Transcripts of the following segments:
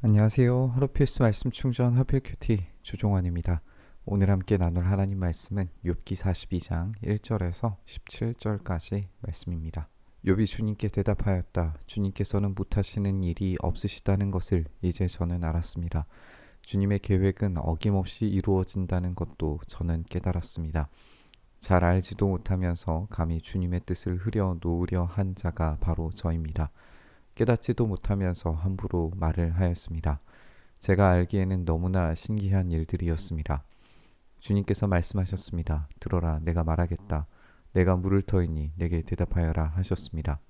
안녕하세요. 하루 필수 말씀 충전 하필 큐티 조종환입니다. 오늘 함께 나눌 하나님 말씀은 욥기 42장 1절에서 17절까지 말씀입니다. 욥이 주님께 대답하였다. 주님께서는 못하시는 일이 없으시다는 것을 이제 저는 알았습니다. 주님의 계획은 어김없이 이루어진다는 것도 저는 깨달았습니다. 잘 알지도 못하면서 감히 주님의 뜻을 흐려 놓으려 한 자가 바로 저입니다. 깨닫지도 못하면서 함부로 말을 하였습니다. 제가 알기에는 너무나 신기한 일들이었습니다. 주님께서 말씀하셨습니다. 들어라, 내가 말하겠다. 내가 물을 터이니 내게 대답하여라 하셨습니다.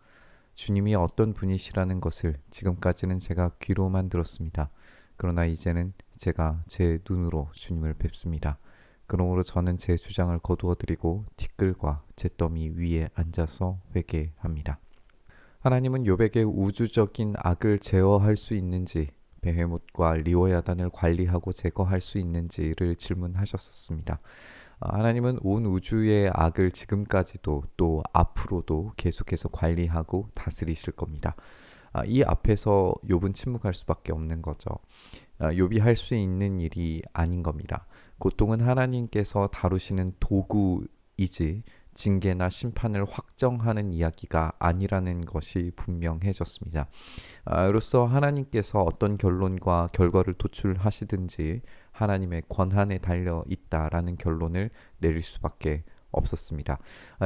주님이 어떤 분이시라는 것을 지금까지는 제가 귀로만 들었습니다. 그러나 이제는 제가 제 눈으로 주님을 뵙습니다. 그러므로 저는 제 주장을 거두어 드리고 티끌과 잿더미 위에 앉아서 회개합니다. 하나님은 욥에게 우주적인 악을 제어할 수 있는지, 베헤못과 리워야단을 관리하고 제거할 수 있는지를 질문하셨었습니다. 하나님은 온 우주의 악을 지금까지도 또 앞으로도 계속해서 관리하고 다스리실 겁니다. 이 앞에서 욥은 침묵할 수밖에 없는 거죠. 욥이 할 수 있는 일이 아닌 겁니다. 고통은 하나님께서 다루시는 도구이지 징계나 심판을 확정하는 이야기가 아니라는 것이 분명해졌습니다. 이로써 하나님께서 어떤 결론과 결과를 도출하시든지 하나님의 권한에 달려 있다라는 결론을 내릴 수밖에 없었습니다.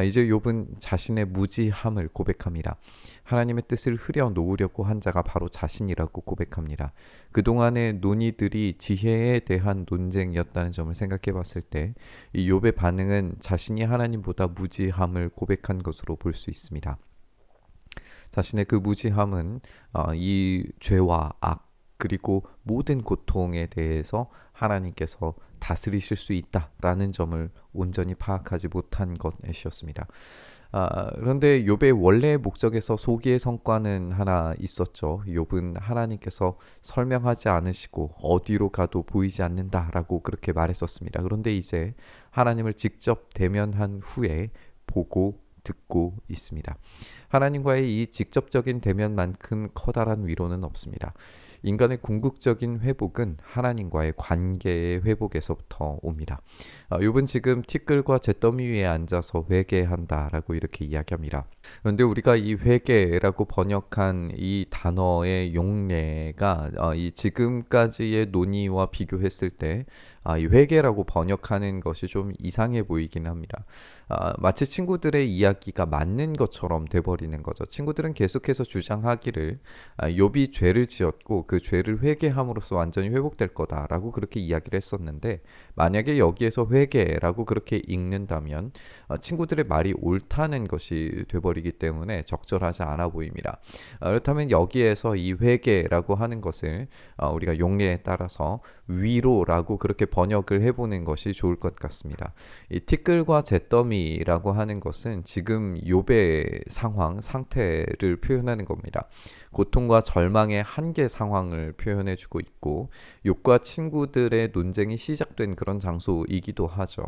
이제 욥은 자신의 무지함을 고백합니다. 하나님의 뜻을 흐려 놓으려고 한 자가 바로 자신이라고 고백합니다. 그동안의 논의들이 지혜에 대한 논쟁이었다는 점을 생각해 봤을 때 이 욥의 반응은 자신이 하나님보다 무지함을 고백한 것으로 볼 수 있습니다. 자신의 그 무지함은 이 죄와 악 그리고 모든 고통에 대해서 하나님께서 다스리실 수 있다라는 점을 온전히 파악하지 못한 것이었습니다. 그런데 욥의 원래의 목적에서 소기의 성과는 하나 있었죠. 욥은 하나님께서 설명하지 않으시고 어디로 가도 보이지 않는다라고 그렇게 말했었습니다. 그런데 이제 하나님을 직접 대면한 후에 보고 듣고 있습니다. 하나님과의 이 직접적인 대면만큼 커다란 위로는 없습니다. 인간의 궁극적인 회복은 하나님과의 관계의 회복에서부터 옵니다. 욥은 지금 티끌과 잿더미 위에 앉아서 회개한다라고 이렇게 이야기합니다. 그런데 우리가 이 회개라고 번역한 이 단어의 용례가 이 지금까지의 논의와 비교했을 때 이 회개라고 번역하는 것이 좀 이상해 보이긴 합니다. 마치 친구들의 이야기가 맞는 것처럼 돼버리는 거죠. 친구들은 계속해서 주장하기를 욥이 죄를 지었고 그 죄를 회개함으로써 완전히 회복될 거다라고 그렇게 이야기를 했었는데, 만약에 여기에서 회개라고 그렇게 읽는다면 친구들의 말이 옳다는 것이 돼버리기 때문에 적절하지 않아 보입니다. 그렇다면 여기에서 이 회개라고 하는 것을 우리가 용례에 따라서 위로라고 그렇게 번역을 해보는 것이 좋을 것 같습니다. 이 티끌과 잿더미라고 하는 것은 지금 욥의 상태를 표현하는 겁니다. 고통과 절망의 한계 상황을 표현해주고 있고, 욥과 친구들의 논쟁이 시작된 그런 장소이기도 하죠.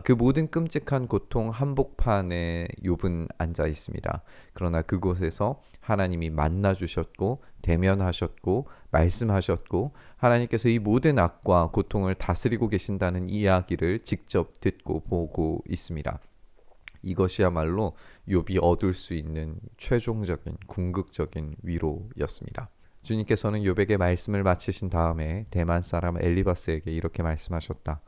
그 모든 끔찍한 고통 한복판에 욥은 앉아 있습니다. 그러나 그곳에서 하나님이 만나 주셨고 대면하셨고 말씀하셨고 하나님께서 이 모든 악과 고통을 다스리고 계신다는 이야기를 직접 듣고 보고 있습니다. 이것이야말로 욥이 얻을 수 있는 최종적인 궁극적인 위로였습니다. 주님께서는 욥에게 말씀을 마치신 다음에 대만 사람 엘리바스에게 이렇게 말씀하셨다.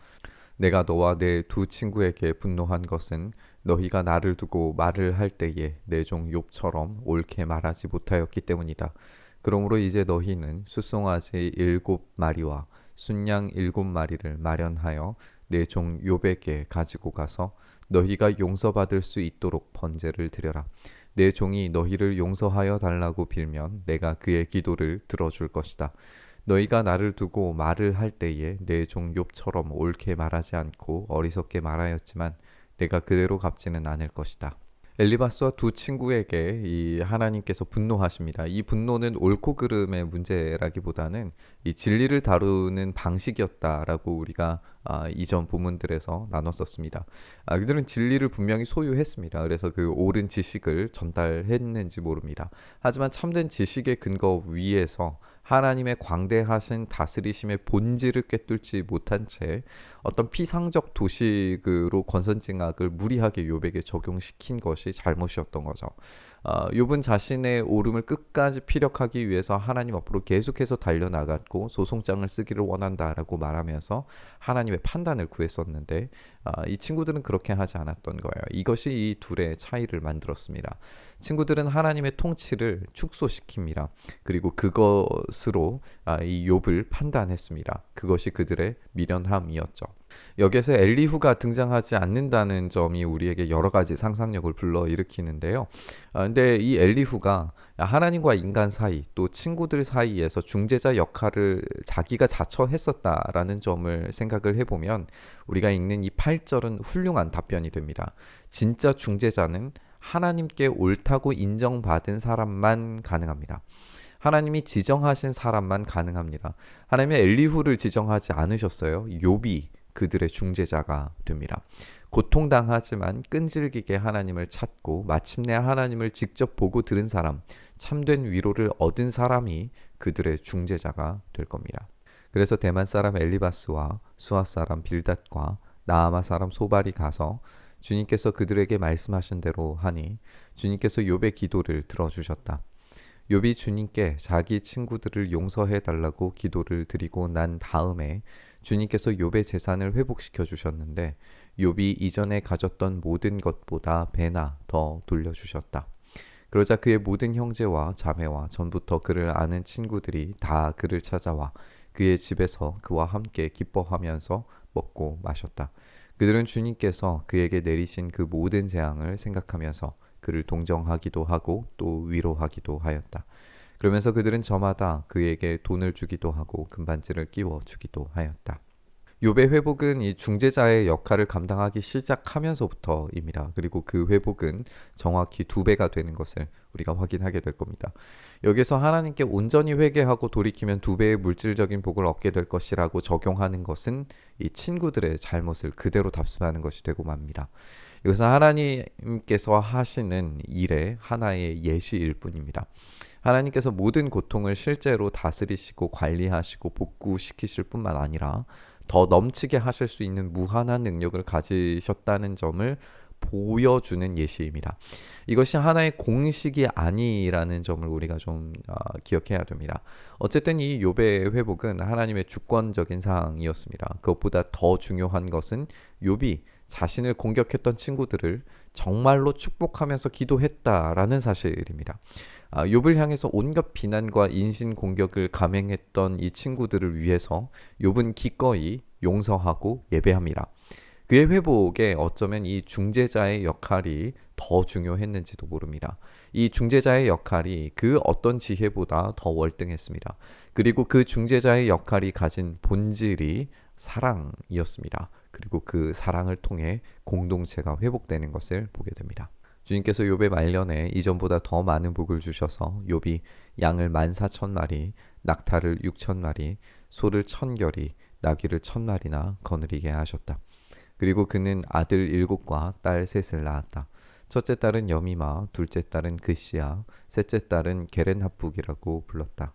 내가 너와 내 두 친구에게 분노한 것은 너희가 나를 두고 말을 할 때에 내 종 욥처럼 옳게 말하지 못하였기 때문이다. 그러므로 이제 너희는 숫송아지 7마리와 순양 7마리를 마련하여 내 종 욥에게 가지고 가서 너희가 용서받을 수 있도록 번제를 드려라. 내 종이 너희를 용서하여 달라고 빌면 내가 그의 기도를 들어줄 것이다. 너희가 나를 두고 말을 할 때에 내 종 욥처럼 옳게 말하지 않고 어리석게 말하였지만 내가 그대로 갚지는 않을 것이다. 엘리바스와 두 친구에게 이 하나님께서 분노하십니다. 이 분노는 옳고 그름의 문제라기보다는 이 진리를 다루는 방식이었다라고 우리가 이전 본문들에서 나눴었습니다. 그들은 진리를 분명히 소유했습니다. 그래서 그 옳은 지식을 전달했는지 모릅니다. 하지만 참된 지식의 근거 위에서 하나님의 광대하신 다스리심의 본질을 꿰뚫지 못한 채 어떤 피상적 도식으로 권선징악을 무리하게 욥에게 적용시킨 것이 잘못이었던 거죠. 욥은 자신의 옳음을 끝까지 피력하기 위해서 하나님 앞으로 계속해서 달려나갔고 소송장을 쓰기를 원한다라고 말하면서 하나님의 판단을 구했었는데 이 친구들은 그렇게 하지 않았던 거예요. 이것이 이 둘의 차이를 만들었습니다. 친구들은 하나님의 통치를 축소시킵니다. 그리고 그것으로 이 욥을 판단했습니다. 그것이 그들의 미련함이었죠. 여기에서 엘리후가 등장하지 않는다는 점이 우리에게 여러 가지 상상력을 불러일으키는데요. 근데 이 엘리후가 하나님과 인간 사이 또 친구들 사이에서 중재자 역할을 자기가 자처했었다라는 점을 생각을 해보면 우리가 읽는 이 8절은 훌륭한 답변이 됩니다. 진짜 중재자는 하나님께 옳다고 인정받은 사람만 가능합니다. 하나님이 지정하신 사람만 가능합니다. 하나님이 엘리후를 지정하지 않으셨어요. 욥이 그들의 중재자가 됩니다. 고통당하지만 끈질기게 하나님을 찾고 마침내 하나님을 직접 보고 들은 사람, 참된 위로를 얻은 사람이 그들의 중재자가 될 겁니다. 그래서 대만 사람 엘리바스와 수아 사람 빌닷과 나아마 사람 소발이 가서 주님께서 그들에게 말씀하신 대로 하니 주님께서 욥의 기도를 들어주셨다. 욥이 주님께 자기 친구들을 용서해 달라고 기도를 드리고 난 다음에 주님께서 욥의 재산을 회복시켜 주셨는데 욥이 이전에 가졌던 모든 것보다 배나 더 돌려주셨다. 그러자 그의 모든 형제와 자매와 전부터 그를 아는 친구들이 다 그를 찾아와 그의 집에서 그와 함께 기뻐하면서 먹고 마셨다. 그들은 주님께서 그에게 내리신 그 모든 재앙을 생각하면서 그를 동정하기도 하고 또 위로하기도 하였다. 그러면서 그들은 저마다 그에게 돈을 주기도 하고 금반지를 끼워 주기도 하였다. 욥의 회복은 이 중재자의 역할을 감당하기 시작하면서부터입니다. 그리고 그 회복은 정확히 2배가 되는 것을 우리가 확인하게 될 겁니다. 여기서 하나님께 온전히 회개하고 돌이키면 2배의 물질적인 복을 얻게 될 것이라고 적용하는 것은 이 친구들의 잘못을 그대로 답습하는 것이 되고 맙니다. 이것은 하나님께서 하시는 일의 하나의 예시일 뿐입니다. 하나님께서 모든 고통을 실제로 다스리시고 관리하시고 복구시키실 뿐만 아니라 더 넘치게 하실 수 있는 무한한 능력을 가지셨다는 점을 보여주는 예시입니다. 이것이 하나의 공식이 아니라는 점을 우리가 좀 기억해야 됩니다. 어쨌든 이 욥의 회복은 하나님의 주권적인 사항이었습니다. 그것보다 더 중요한 것은 욥이 자신을 공격했던 친구들을 정말로 축복하면서 기도했다라는 사실입니다. 욥을 향해서 온갖 비난과 인신 공격을 감행했던 이 친구들을 위해서 욥은 기꺼이 용서하고 예배합니다. 그의 회복에 어쩌면 이 중재자의 역할이 더 중요했는지도 모릅니다. 이 중재자의 역할이 그 어떤 지혜보다 더 월등했습니다. 그리고 그 중재자의 역할이 가진 본질이 사랑이었습니다. 그리고 그 사랑을 통해 공동체가 회복되는 것을 보게 됩니다. 주님께서 욥의 말년에 이전보다 더 많은 복을 주셔서 욥이 양을 14,000마리, 낙타를 6,000마리, 소를 1,000결이, 나귀를 1,000마리나 거느리게 하셨다. 그리고 그는 아들 7과 딸 3을 낳았다. 첫째 딸은 여미마, 둘째 딸은 그시야, 셋째 딸은 게렌합북이라고 불렀다.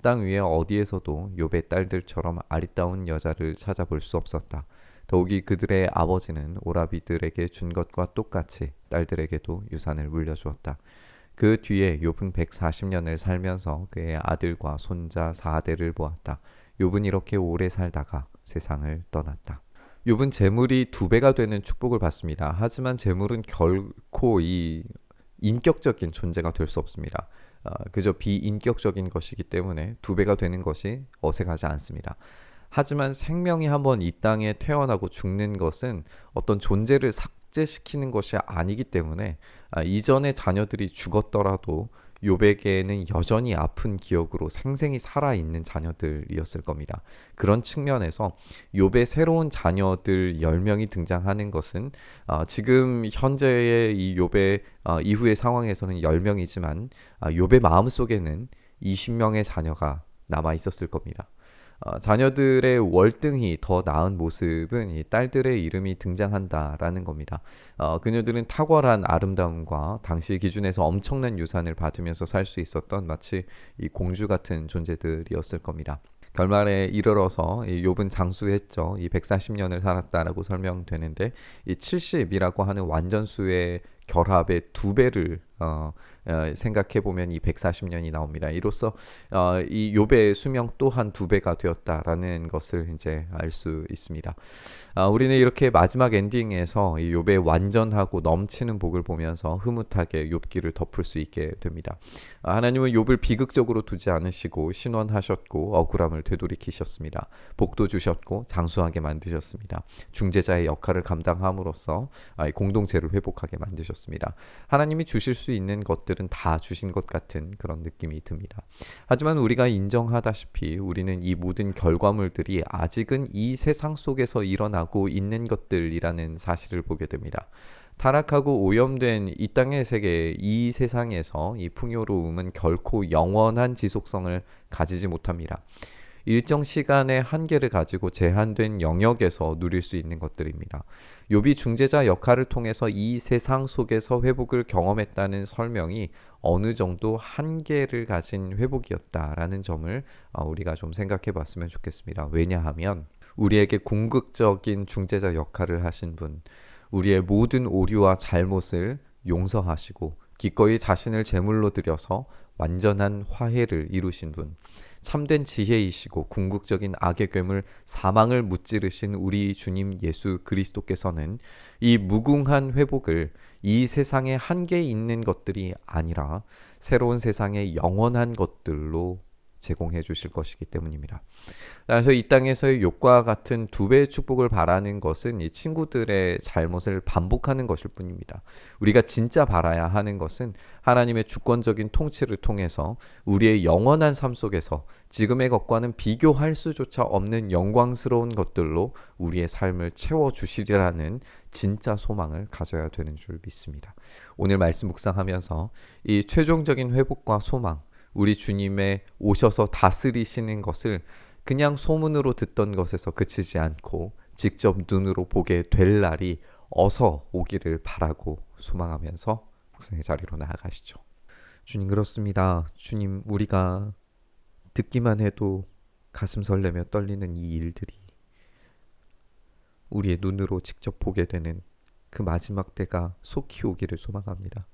땅 위에 어디에서도 욥의 딸들처럼 아리따운 여자를 찾아볼 수 없었다. 더욱이 그들의 아버지는 오라비들에게 준 것과 똑같이 딸들에게도 유산을 물려주었다. 그 뒤에 욥은 140년을 살면서 그의 아들과 손자 4대를 보았다. 욥은 이렇게 오래 살다가 세상을 떠났다. 욥은 재물이 2배가 되는 축복을 받습니다. 하지만 재물은 결코 이 인격적인 존재가 될 수 없습니다. 그저 비인격적인 것이기 때문에 2배가 되는 것이 어색하지 않습니다. 하지만 생명이 한번 이 땅에 태어나고 죽는 것은 어떤 존재를 삭제시키는 것이 아니기 때문에 이전의 자녀들이 죽었더라도 욥에게는 여전히 아픈 기억으로 생생히 살아있는 자녀들이었을 겁니다. 그런 측면에서 욥의 새로운 자녀들 10명이 등장하는 것은 지금 현재의 이 욥의 이후의 상황에서는 10명이지만 욥의 마음속에는 20명의 자녀가 남아 있었을 겁니다. 자녀들의 월등히 더 나은 모습은 이 딸들의 이름이 등장한다라는 겁니다. 그녀들은 탁월한 아름다움과 당시 기준에서 엄청난 유산을 받으면서 살 수 있었던 마치 이 공주 같은 존재들이었을 겁니다. 결말에 이르러서 이 욥은 장수했죠. 이 140년을 살았다라고 설명되는데 이 70이라고 하는 완전수의 결합의 두 배를 생각해 보면 이 140년이 나옵니다. 이로써 이 욥의 수명 또한 두 배가 되었다라는 것을 이제 알 수 있습니다. 우리는 이렇게 마지막 엔딩에서 이 욥의 완전하고 넘치는 복을 보면서 흐뭇하게 욥기를 덮을 수 있게 됩니다. 하나님은 욥을 비극적으로 두지 않으시고 신원하셨고 억울함을 되돌이키셨습니다. 복도 주셨고 장수하게 만드셨습니다. 중재자의 역할을 감당함으로써 공동체를 회복하게 만드셨습니다. 하나님이 주실 수 있는 것들은 다 주신 것 같은 그런 느낌이 듭니다. 하지만 우리가 인정하다시피 우리는 이 모든 결과물들이 아직은 이 세상 속에서 일어나고 있는 것들이라는 사실을 보게 됩니다. 타락하고 오염된 이 땅의 세계, 이 세상에서 이 풍요로움은 결코 영원한 지속성을 가지지 못합니다. 일정 시간의 한계를 가지고 제한된 영역에서 누릴 수 있는 것들입니다. 욥이 중재자 역할을 통해서 이 세상 속에서 회복을 경험했다는 설명이 어느 정도 한계를 가진 회복이었다라는 점을 우리가 좀 생각해 봤으면 좋겠습니다. 왜냐하면 우리에게 궁극적인 중재자 역할을 하신 분, 우리의 모든 오류와 잘못을 용서하시고 기꺼이 자신을 제물로 드려서 완전한 화해를 이루신 분, 참된 지혜이시고 궁극적인 악의 괴물 사망을 무찌르신 우리 주님 예수 그리스도께서는 이 무궁한 회복을 이 세상에 한계 있는 것들이 아니라 새로운 세상의 영원한 것들로 제공해 주실 것이기 때문입니다. 그래서 이 땅에서의 욥과 같은 두 배의 축복을 바라는 것은 이 친구들의 잘못을 반복하는 것일 뿐입니다. 우리가 진짜 바라야 하는 것은 하나님의 주권적인 통치를 통해서 우리의 영원한 삶 속에서 지금의 것과는 비교할 수조차 없는 영광스러운 것들로 우리의 삶을 채워주시리라는 진짜 소망을 가져야 되는 줄 믿습니다. 오늘 말씀 묵상하면서 이 최종적인 회복과 소망, 우리 주님의 오셔서 다스리시는 것을 그냥 소문으로 듣던 것에서 그치지 않고 직접 눈으로 보게 될 날이 어서 오기를 바라고 소망하면서 묵상의 자리로 나아가시죠. 주님, 그렇습니다. 주님, 우리가 듣기만 해도 가슴 설레며 떨리는 이 일들이 우리의 눈으로 직접 보게 되는 그 마지막 때가 속히 오기를 소망합니다.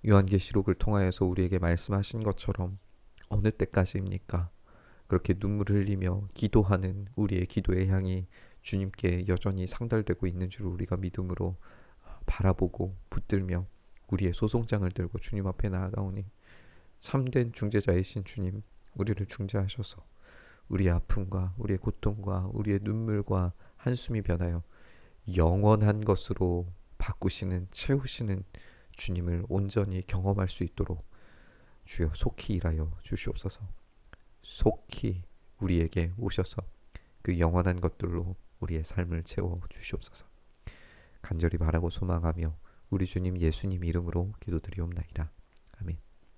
요한계시록을 통하여서 우리에게 말씀하신 것처럼 어느 때까지입니까? 그렇게 눈물을 흘리며 기도하는 우리의 기도의 향이 주님께 여전히 상달되고 있는 줄 우리가 믿음으로 바라보고 붙들며 우리의 소송장을 들고 주님 앞에 나아가오니 참된 중재자이신 주님, 우리를 중재하셔서 우리의 아픔과 우리의 고통과 우리의 눈물과 한숨이 변하여 영원한 것으로 바꾸시는, 채우시는 주님을 온전히 경험할 수 있도록 주여 속히 일하여 주시옵소서. 속히 우리에게 오셔서 그 영원한 것들로 우리의 삶을 채워 주시옵소서. 간절히 바라고 소망하며 우리 주님 예수님 이름으로 기도드리옵나이다.